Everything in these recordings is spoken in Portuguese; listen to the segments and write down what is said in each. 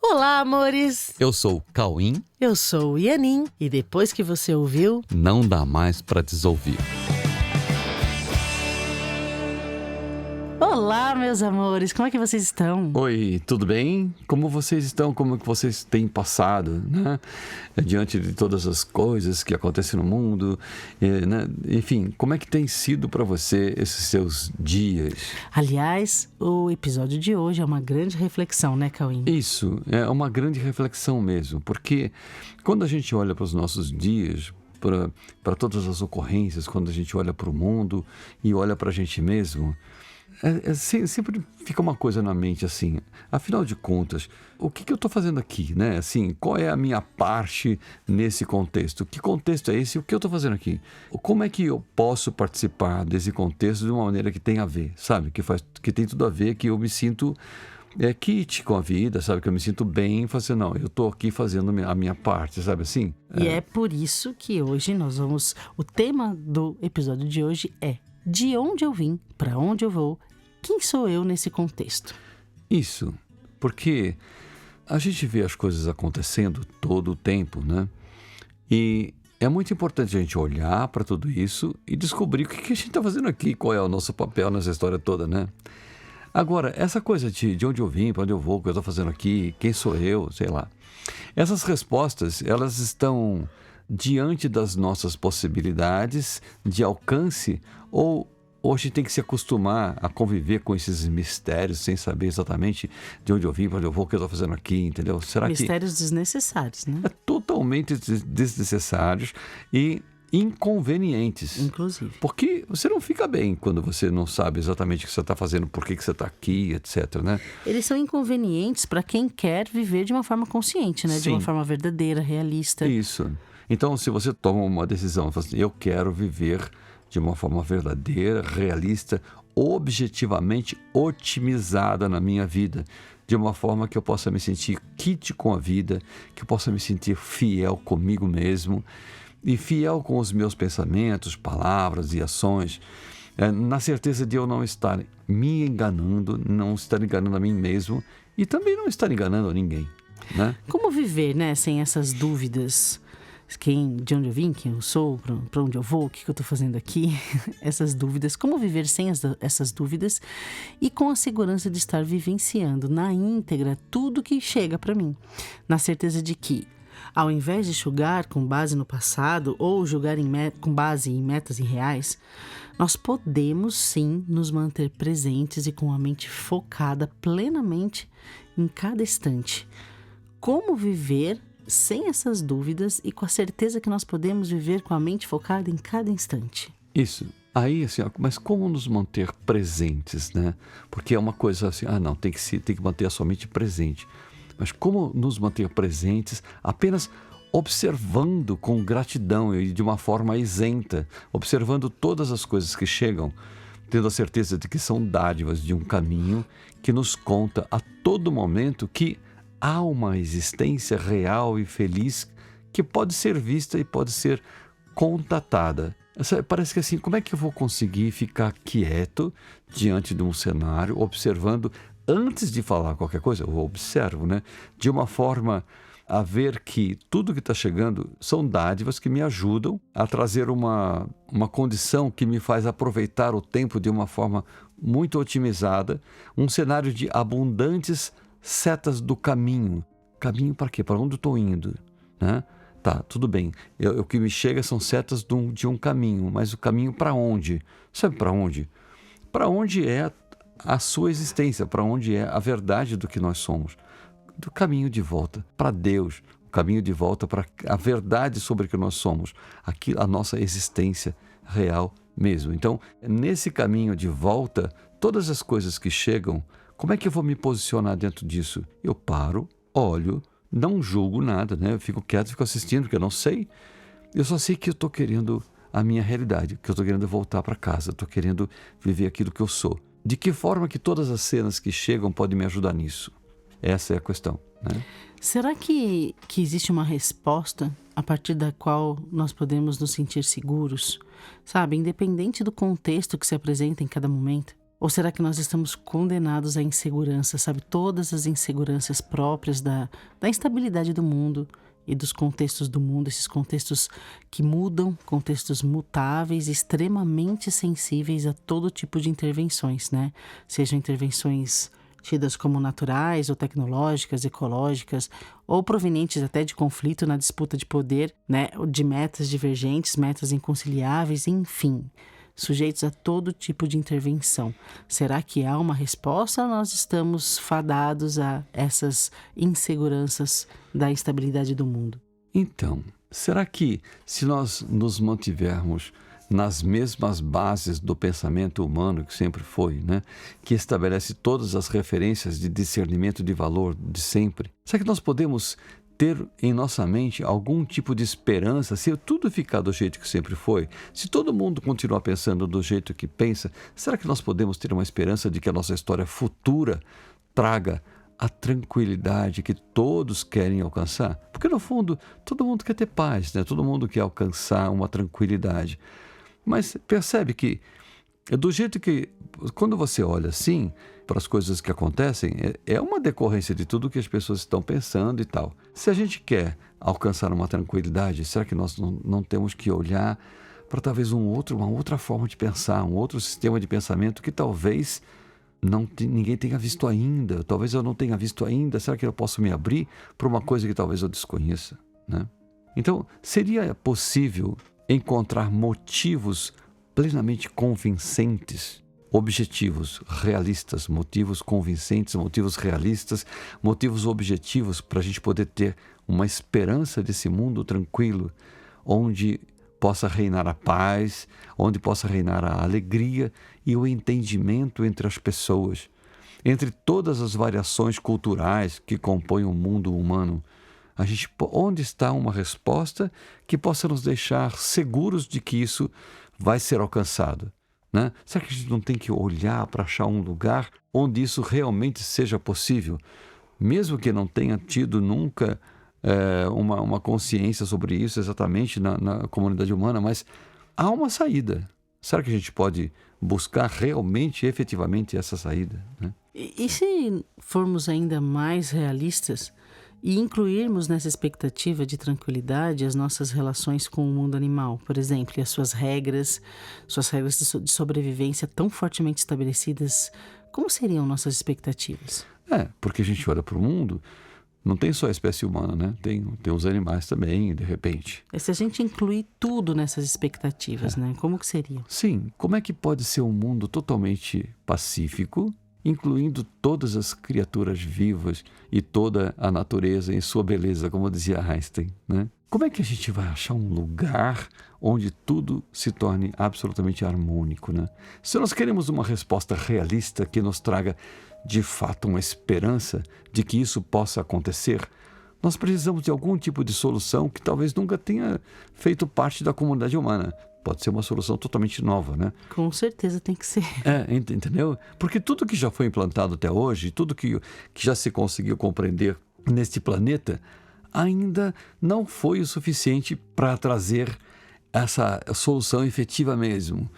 Olá, amores! Eu sou o Cauim. Eu sou o Ianin e depois que você ouviu, Não dá mais pra desouvir. Olá, meus amores! Como é que vocês estão? Oi, tudo bem? Como vocês estão? Como que vocês têm passado, né? Diante de todas as coisas que acontecem no mundo, né? Enfim, como é que tem sido para você esses seus dias? Aliás, o episódio de hoje é uma grande reflexão, né, Cauim? Isso, é uma grande reflexão mesmo, porque quando a gente olha para os nossos dias, para todas as ocorrências, quando a gente olha para o mundo e olha para a gente mesmo, sempre fica uma coisa na mente assim, afinal de contas, o que eu estou fazendo aqui, né? Assim, qual é a minha parte nesse contexto? Que contexto é esse? O que eu estou fazendo aqui? Como é que eu posso participar desse contexto de uma maneira que tem a ver, sabe? Que tem tudo a ver, que eu me sinto kit com a vida, sabe? Que eu me sinto bem, fazendo, não, eu estou aqui fazendo a minha parte, sabe assim? E é por isso que hoje o tema do episódio de hoje é: de onde eu vim, para onde eu vou, quem sou eu nesse contexto? Isso, porque a gente vê as coisas acontecendo todo o tempo, né? E é muito importante a gente olhar para tudo isso e descobrir o que a gente está fazendo aqui, qual é o nosso papel nessa história toda, né? Agora, essa coisa de onde eu vim, para onde eu vou, o que eu estou fazendo aqui, quem sou eu, sei lá. Essas respostas, elas estão diante das nossas possibilidades de alcance ou a gente tem que se acostumar a conviver com esses mistérios sem saber exatamente de onde eu vim, para onde eu vou, o que eu estou fazendo aqui, entendeu? Será Mistérios desnecessários, né? É totalmente desnecessários e inconvenientes. Inclusive. Porque você não fica bem quando você não sabe exatamente o que você está fazendo, por que você está aqui, etc, né? Eles são inconvenientes para quem quer viver de uma forma consciente, né? Sim. De uma forma verdadeira, realista. Isso. Então, se você toma uma decisão, fala assim, eu quero viver de uma forma verdadeira, realista, objetivamente otimizada na minha vida, de uma forma que eu possa me sentir kit com a vida, que eu possa me sentir fiel comigo mesmo e fiel com os meus pensamentos, palavras e ações, na certeza de eu não estar me enganando, não estar enganando a mim mesmo e também não estar enganando a ninguém, né? Como viver, né, sem essas dúvidas? De onde eu vim, quem eu sou, para onde eu vou, o que eu estou fazendo aqui, essas dúvidas. Como viver sem essas dúvidas e com a segurança de estar vivenciando na íntegra tudo que chega para mim, na certeza de que, ao invés de julgar com base no passado ou julgar com base em metas irreais, nós podemos sim nos manter presentes e com a mente focada plenamente em cada instante. Como viver sem essas dúvidas e com a certeza que nós podemos viver com a mente focada em cada instante? Isso. Aí, assim, mas como nos manter presentes, né? Porque é uma coisa assim, não, tem que manter a sua mente presente. Mas como nos manter presentes apenas observando com gratidão e de uma forma isenta, observando todas as coisas que chegam, tendo a certeza de que são dádivas de um caminho que nos conta a todo momento que há uma existência real e feliz que pode ser vista e pode ser contatada. Parece que assim, como é que eu vou conseguir ficar quieto diante de um cenário, observando, antes de falar qualquer coisa, eu observo, né? De uma forma a ver que tudo que está chegando são dádivas que me ajudam a trazer uma condição que me faz aproveitar o tempo de uma forma muito otimizada, um cenário de abundantes setas do caminho. Caminho para quê? Para onde eu estou indo, né? Tá, tudo bem. O que me chega são setas de um caminho, mas o caminho para onde? Sabe para onde? Para onde é a sua existência, para onde é a verdade do que nós somos. Do caminho de volta para Deus, o caminho de volta para a verdade sobre o que nós somos, aqui, a nossa existência real mesmo. Então, nesse caminho de volta, todas as coisas que chegam, como é que eu vou me posicionar dentro disso? Eu paro, olho, não julgo nada, né? Eu fico quieto, fico assistindo, porque eu não sei. Eu só sei que eu estou querendo a minha realidade, que eu estou querendo voltar para casa, estou querendo viver aquilo que eu sou. De que forma que todas as cenas que chegam podem me ajudar nisso? Essa é a questão, né? Será que existe uma resposta a partir da qual nós podemos nos sentir seguros? Sabe, independente do contexto que se apresenta em cada momento? Ou será que nós estamos condenados à insegurança, sabe? Todas as inseguranças próprias da instabilidade do mundo e dos contextos do mundo, esses contextos que mudam, contextos mutáveis, extremamente sensíveis a todo tipo de intervenções, né? Sejam intervenções tidas como naturais ou tecnológicas, ecológicas, ou provenientes até de conflito na disputa de poder, né? De metas divergentes, metas inconciliáveis, enfim, sujeitos a todo tipo de intervenção. Será que há uma resposta ou nós estamos fadados a essas inseguranças da instabilidade do mundo? Então, será que se nós nos mantivermos nas mesmas bases do pensamento humano que sempre foi, né? Que estabelece todas as referências de discernimento de valor de sempre, será que nós podemos ter em nossa mente algum tipo de esperança se tudo ficar do jeito que sempre foi? Se todo mundo continuar pensando do jeito que pensa, será que nós podemos ter uma esperança de que a nossa história futura traga a tranquilidade que todos querem alcançar? Porque no fundo, todo mundo quer ter paz, né? Todo mundo quer alcançar uma tranquilidade. Mas percebe que do jeito que, quando você olha assim para as coisas que acontecem, é uma decorrência de tudo que as pessoas estão pensando e tal. Se a gente quer alcançar uma tranquilidade, será que nós não temos que olhar para talvez uma outra forma de pensar, um outro sistema de pensamento que talvez ninguém tenha visto ainda, talvez eu não tenha visto ainda? Será que eu posso me abrir para uma coisa que talvez eu desconheça, né? Então, seria possível encontrar motivos plenamente convincentes, objetivos, realistas, motivos convincentes, motivos realistas, motivos objetivos para a gente poder ter uma esperança desse mundo tranquilo, onde possa reinar a paz, onde possa reinar a alegria e o entendimento entre as pessoas, entre todas as variações culturais que compõem o mundo humano. Onde está uma resposta que possa nos deixar seguros de que isso vai ser alcançado, né? Será que a gente não tem que olhar para achar um lugar onde isso realmente seja possível? Mesmo que não tenha tido nunca uma consciência sobre isso exatamente na comunidade humana, mas há uma saída. Será que a gente pode buscar realmente, efetivamente, essa saída, né? E se formos ainda mais realistas e incluirmos nessa expectativa de tranquilidade as nossas relações com o mundo animal, por exemplo, e as suas regras de sobrevivência tão fortemente estabelecidas, como seriam nossas expectativas? Porque a gente olha para o mundo, não tem só a espécie humana, né? Tem os animais também, de repente. Se a gente incluir tudo nessas expectativas, né? Como que seria? Sim, como é que pode ser um mundo totalmente pacífico, incluindo todas as criaturas vivas e toda a natureza em sua beleza, como dizia Einstein, né? Como é que a gente vai achar um lugar onde tudo se torne absolutamente harmônico, né? Se nós queremos uma resposta realista que nos traga, de fato, uma esperança de que isso possa acontecer, nós precisamos de algum tipo de solução que talvez nunca tenha feito parte da comunidade humana. Pode ser uma solução totalmente nova, né? Com certeza tem que ser. Entendeu? Porque tudo que já foi implantado até hoje, tudo que já se conseguiu compreender neste planeta, ainda não foi o suficiente para trazer essa solução efetiva mesmo,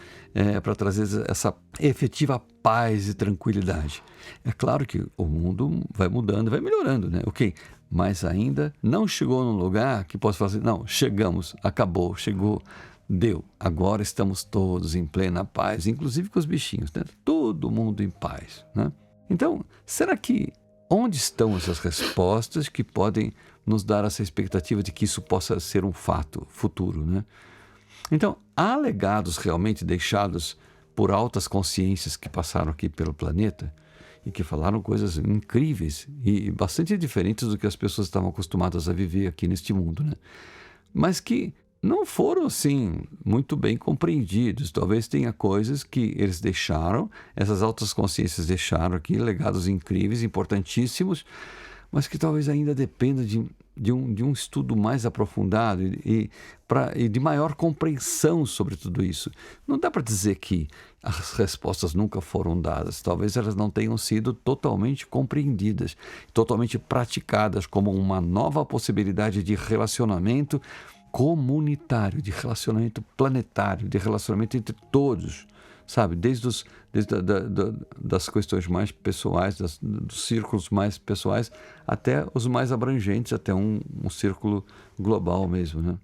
para trazer essa efetiva paz e tranquilidade. É claro que o mundo vai mudando, vai melhorando, né? Ok, mas ainda não chegou num lugar que possa fazer, não, chegamos, acabou, chegou, deu, agora estamos todos em plena paz, inclusive com os bichinhos, né? Todo mundo em paz, né? Então, será que onde estão essas respostas que podem nos dar essa expectativa de que isso possa ser um fato futuro, né? Então, há legados realmente deixados por altas consciências que passaram aqui pelo planeta e que falaram coisas incríveis e bastante diferentes do que as pessoas estavam acostumadas a viver aqui neste mundo, né? Mas que não foram, assim, muito bem compreendidos. Talvez tenha coisas que eles deixaram, essas altas consciências deixaram aqui, legados incríveis, importantíssimos, mas que talvez ainda dependa de um estudo mais aprofundado e de maior compreensão sobre tudo isso. Não dá para dizer que as respostas nunca foram dadas. Talvez elas não tenham sido totalmente compreendidas, totalmente praticadas como uma nova possibilidade de relacionamento comunitário, de relacionamento planetário, de relacionamento entre todos, sabe? Das questões mais pessoais, dos círculos mais pessoais, até os mais abrangentes, até um círculo global mesmo, né?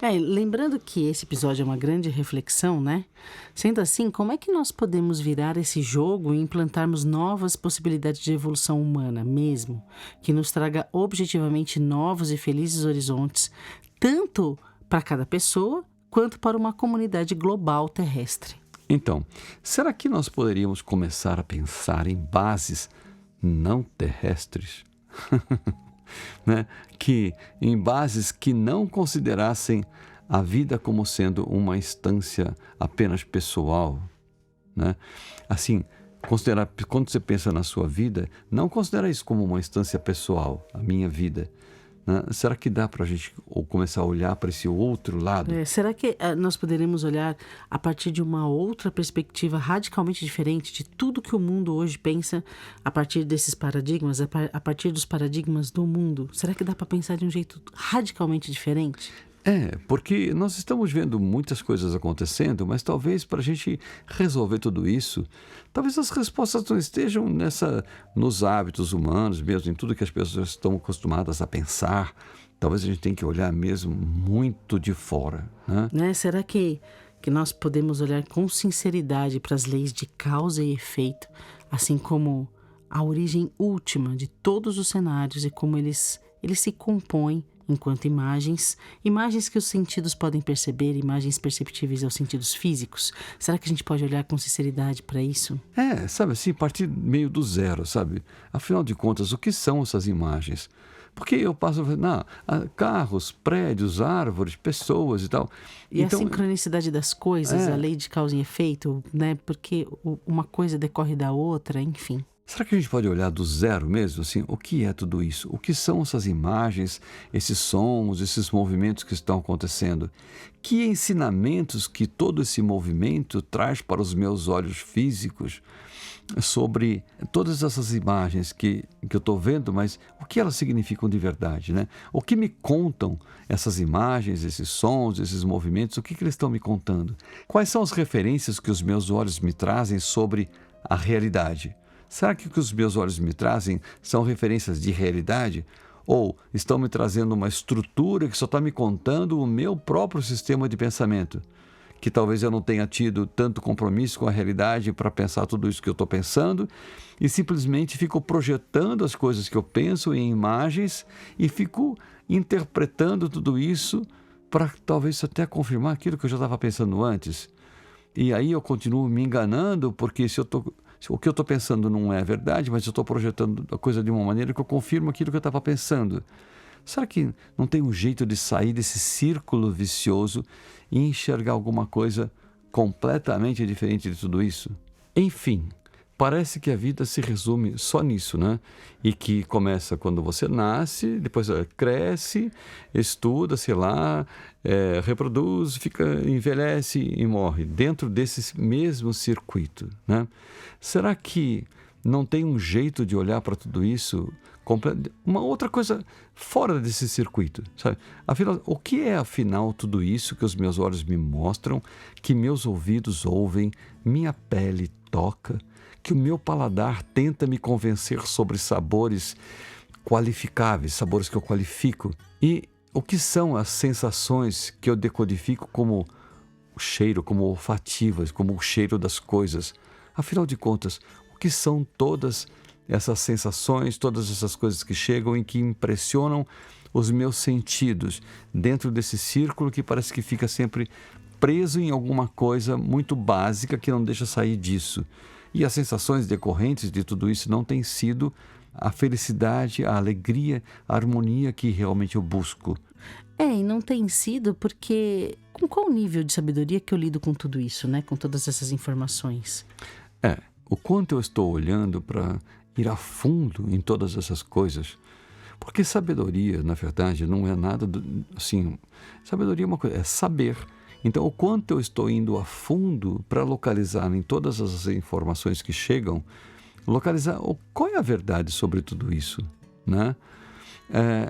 Lembrando que esse episódio é uma grande reflexão, né? Sendo assim, como é que nós podemos virar esse jogo e implantarmos novas possibilidades de evolução humana mesmo, que nos traga objetivamente novos e felizes horizontes, tanto para cada pessoa, quanto para uma comunidade global terrestre? Então, será que nós poderíamos começar a pensar em bases não terrestres? Né? Em bases que não considerassem a vida como sendo uma instância apenas pessoal, né? Assim, quando você pensa na sua vida, não considera isso como uma instância pessoal, a minha vida, né? Será que dá para a gente começar a olhar para esse outro lado? Será que nós poderemos olhar a partir de uma outra perspectiva radicalmente diferente de tudo que o mundo hoje pensa a partir desses paradigmas, a partir dos paradigmas do mundo? Será que dá para pensar de um jeito radicalmente diferente? Porque nós estamos vendo muitas coisas acontecendo, mas talvez para a gente resolver tudo isso, talvez as respostas não estejam nos hábitos humanos mesmo, em tudo que as pessoas estão acostumadas a pensar. Talvez a gente tenha que olhar mesmo muito de fora, né? Será que nós podemos olhar com sinceridade para as leis de causa e efeito, assim como a origem última de todos os cenários e como eles se compõem enquanto imagens que os sentidos podem perceber, imagens perceptíveis aos sentidos físicos? Será que a gente pode olhar com sinceridade para isso? Sabe assim, partir meio do zero, sabe? Afinal de contas, o que são essas imagens? Porque eu passo a ver, carros, prédios, árvores, pessoas e tal. E então, a sincronicidade das coisas, a lei de causa e efeito, né? Porque uma coisa decorre da outra, enfim. Será que a gente pode olhar do zero mesmo, assim, o que é tudo isso? O que são essas imagens, esses sons, esses movimentos que estão acontecendo? Que ensinamentos que todo esse movimento traz para os meus olhos físicos sobre todas essas imagens que eu estou vendo, mas o que elas significam de verdade, né? O que me contam essas imagens, esses sons, esses movimentos, o que eles estão me contando? Quais são as referências que os meus olhos me trazem sobre a realidade? Será que o que os meus olhos me trazem são referências de realidade? Ou estão me trazendo uma estrutura que só está me contando o meu próprio sistema de pensamento? Que talvez eu não tenha tido tanto compromisso com a realidade para pensar tudo isso que eu estou pensando e simplesmente fico projetando as coisas que eu penso em imagens e fico interpretando tudo isso para talvez até confirmar aquilo que eu já estava pensando antes. E aí eu continuo me enganando porque o que eu estou pensando não é verdade, mas eu estou projetando a coisa de uma maneira que eu confirmo aquilo que eu estava pensando. Será que não tem um jeito de sair desse círculo vicioso e enxergar alguma coisa completamente diferente de tudo isso? Enfim, parece que a vida se resume só nisso, né? E que começa quando você nasce, depois cresce, estuda, sei lá, reproduz, envelhece e morre dentro desse mesmo circuito, né? Será que não tem um jeito de olhar para tudo isso, uma outra coisa fora desse circuito, sabe? Afinal, o que é afinal tudo isso que os meus olhos me mostram, que meus ouvidos ouvem, minha pele toca, que o meu paladar tenta me convencer sobre sabores qualificáveis, sabores que eu qualifico? E o que são as sensações que eu decodifico como o cheiro, como olfativas, como o cheiro das coisas? Afinal de contas, o que são todas essas sensações, todas essas coisas que chegam e que impressionam os meus sentidos dentro desse círculo que parece que fica sempre preso em alguma coisa muito básica que não deixa sair disso? E as sensações decorrentes de tudo isso não têm sido a felicidade, a alegria, a harmonia que realmente eu busco. E não tem sido porque... Com qual nível de sabedoria que eu lido com tudo isso, né? Com todas essas informações? O quanto eu estou olhando para ir a fundo em todas essas coisas. Porque sabedoria, na verdade, não é nada assim... Sabedoria é uma coisa, é saber. Então, o quanto eu estou indo a fundo para localizar em todas as informações que chegam, localizar qual é a verdade sobre tudo isso, né?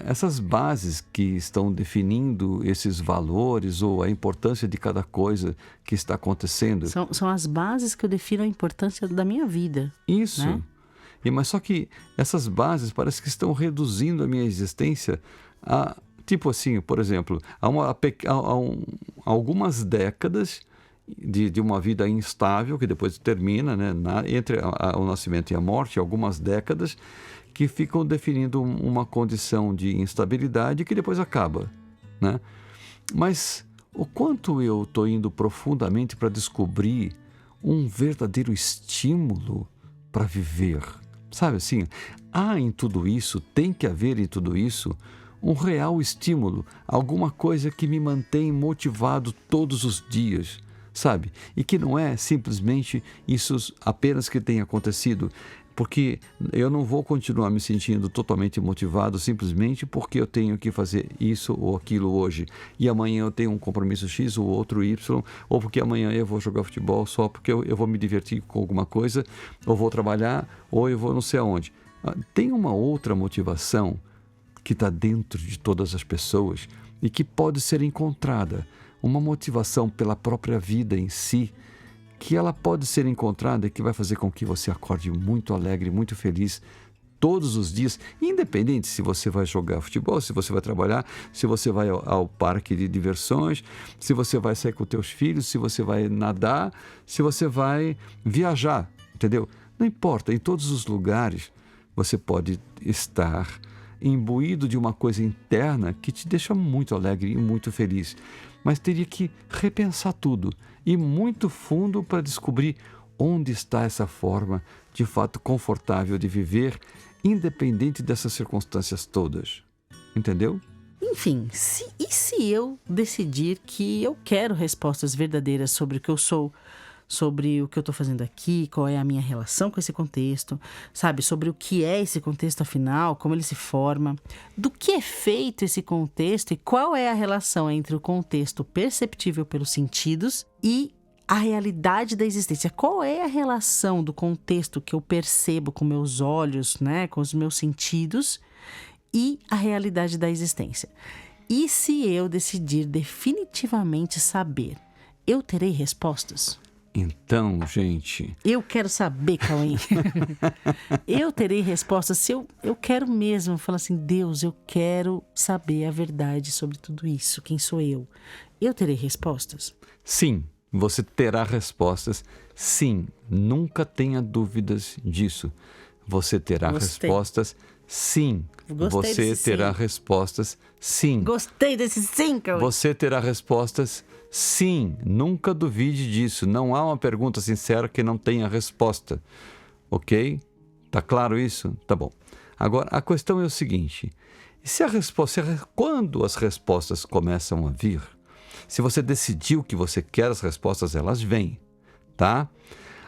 essas bases que estão definindo esses valores ou a importância de cada coisa que está acontecendo. São as bases que eu defino a importância da minha vida. Isso. Né? Mas só que essas bases parece que estão reduzindo a minha existência a, tipo assim, por exemplo, algumas décadas de uma vida instável, que depois termina, né, entre o nascimento e a morte, algumas décadas que ficam definindo uma condição de instabilidade que depois acaba, né? Mas o quanto eu estou indo profundamente para descobrir um verdadeiro estímulo para viver, sabe assim? Há em tudo isso, tem que haver em tudo isso um real estímulo, alguma coisa que me mantém motivado todos os dias, sabe? E que não é simplesmente isso apenas que tem acontecido, porque eu não vou continuar me sentindo totalmente motivado simplesmente porque eu tenho que fazer isso ou aquilo hoje, e amanhã eu tenho um compromisso X ou outro Y, ou porque amanhã eu vou jogar futebol só porque eu vou me divertir com alguma coisa, ou vou trabalhar, ou eu vou não sei aonde. Tem uma outra motivação que está dentro de todas as pessoas e que pode ser encontrada, uma motivação pela própria vida em si, que ela pode ser encontrada e que vai fazer com que você acorde muito alegre, muito feliz todos os dias, independente se você vai jogar futebol, se você vai trabalhar, se você vai ao parque de diversões, se você vai sair com teus filhos, se você vai nadar, se você vai viajar, entendeu? Não importa, em todos os lugares você pode estar imbuído de uma coisa interna que te deixa muito alegre e muito feliz. Mas teria que repensar tudo, ir muito fundo para descobrir onde está essa forma de fato confortável de viver, independente dessas circunstâncias todas. Entendeu? Enfim, se eu decidir que eu quero respostas verdadeiras sobre o que eu sou, sobre o que eu estou fazendo aqui, qual é a minha relação com esse contexto, sabe? Sobre o que é esse contexto afinal, como ele se forma, do que é feito esse contexto e qual é a relação entre o contexto perceptível pelos sentidos e a realidade da existência. Qual é a relação do contexto que eu percebo com meus olhos, né, com os meus sentidos e a realidade da existência? E se eu decidir definitivamente saber, eu terei respostas? Então, gente... Eu quero saber, Cauê. Eu terei respostas se eu quero mesmo. Falar assim, Deus, eu quero saber a verdade sobre tudo isso. Quem sou eu? Eu terei respostas? Sim, você terá respostas. Sim, nunca tenha dúvidas disso. Você terá respostas. Sim, você terá respostas. Sim. Gostei desse sim, Cauê. Você terá respostas. Sim, nunca duvide disso. Não há uma pergunta sincera que não tenha resposta. Ok? Tá claro isso? Tá bom. Agora, a questão é o seguinte. Quando as respostas começam a vir, se você decidiu que você quer as respostas, elas vêm, tá?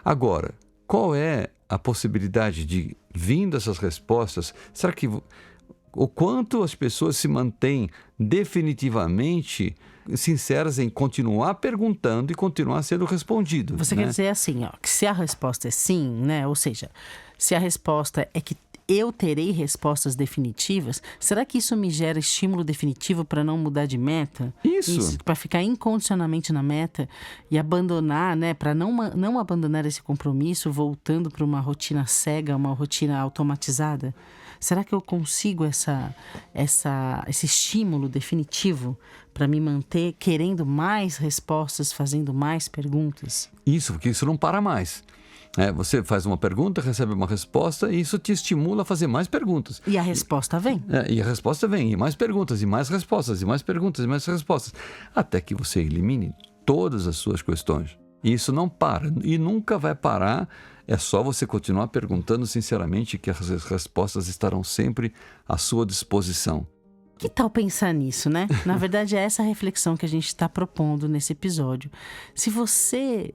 Agora, qual é a possibilidade de, vindo essas respostas, será que o quanto as pessoas se mantêm definitivamente sinceras em continuar perguntando e continuar sendo respondido? Você quer dizer assim, ó, que se a resposta é sim, né? Ou seja, se a resposta é que eu terei respostas definitivas, será que isso me gera estímulo definitivo para não mudar de meta? Isso. Para ficar incondicionalmente na meta e abandonar, né? Para não abandonar esse compromisso, voltando para uma rotina cega, uma rotina automatizada? Será que eu consigo esse estímulo definitivo para me manter querendo mais respostas, fazendo mais perguntas? Isso, porque isso não para mais. Você faz uma pergunta, recebe uma resposta e isso te estimula a fazer mais perguntas. E a resposta vem. E a resposta vem, e mais perguntas, e mais respostas, e mais perguntas, e mais respostas. Até que você elimine todas as suas questões. E isso não para, e nunca vai parar. É só você continuar perguntando sinceramente que as respostas estarão sempre à sua disposição. Que tal pensar nisso, né? Na verdade, é essa reflexão que a gente está propondo nesse episódio. Se você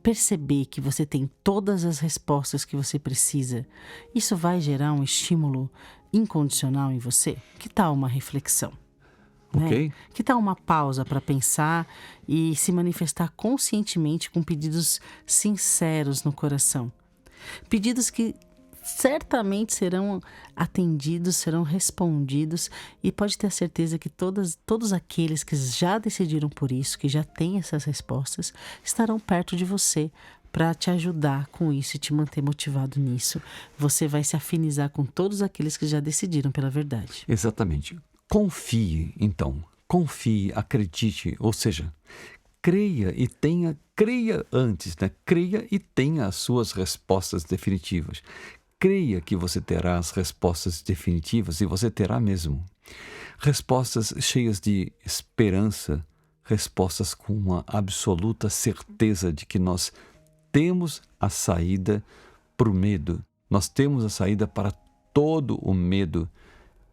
perceber que você tem todas as respostas que você precisa, isso vai gerar um estímulo incondicional em você? Que tal uma reflexão? Ok. Né? Que tal uma pausa para pensar e se manifestar conscientemente com pedidos sinceros no coração? Pedidos que certamente serão atendidos, serão respondidos, e pode ter a certeza que todos aqueles que já decidiram por isso, que já têm essas respostas, estarão perto de você para te ajudar com isso e te manter motivado nisso. Você vai se afinizar com todos aqueles que já decidiram pela verdade. Exatamente. Confie, então. Confie, acredite, ou seja, creia antes, né? Creia e tenha as suas respostas definitivas. Creia que você terá as respostas definitivas, e você terá mesmo. Respostas cheias de esperança, respostas com uma absoluta certeza de que nós temos a saída para o medo. Nós temos a saída para todo o medo,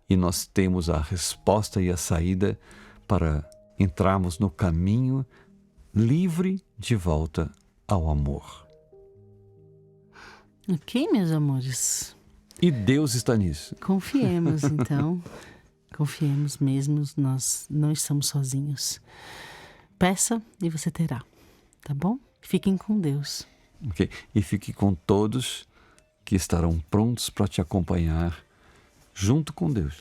e nós temos a resposta e a saída para entrarmos no caminho livre de volta ao amor. Ok, meus amores? E Deus está nisso. Confiemos, então. Confiemos mesmo, nós não estamos sozinhos. Peça e você terá, tá bom? Fiquem com Deus. Ok? E fique com todos que estarão prontos para te acompanhar junto com Deus.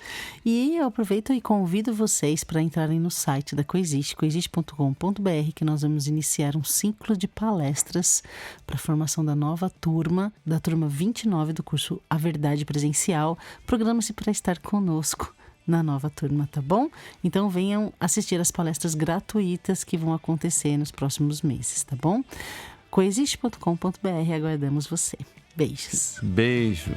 E eu aproveito e convido vocês para entrarem no site da Coexiste, coexiste.com.br, que nós vamos iniciar um ciclo de palestras para a formação da nova turma, da turma 29 do curso A Verdade Presencial. Programa-se para estar conosco na nova turma, tá bom? Então venham assistir as palestras gratuitas que vão acontecer nos próximos meses, tá bom? Coexiste.com.br, aguardamos você. Beijos. Beijo.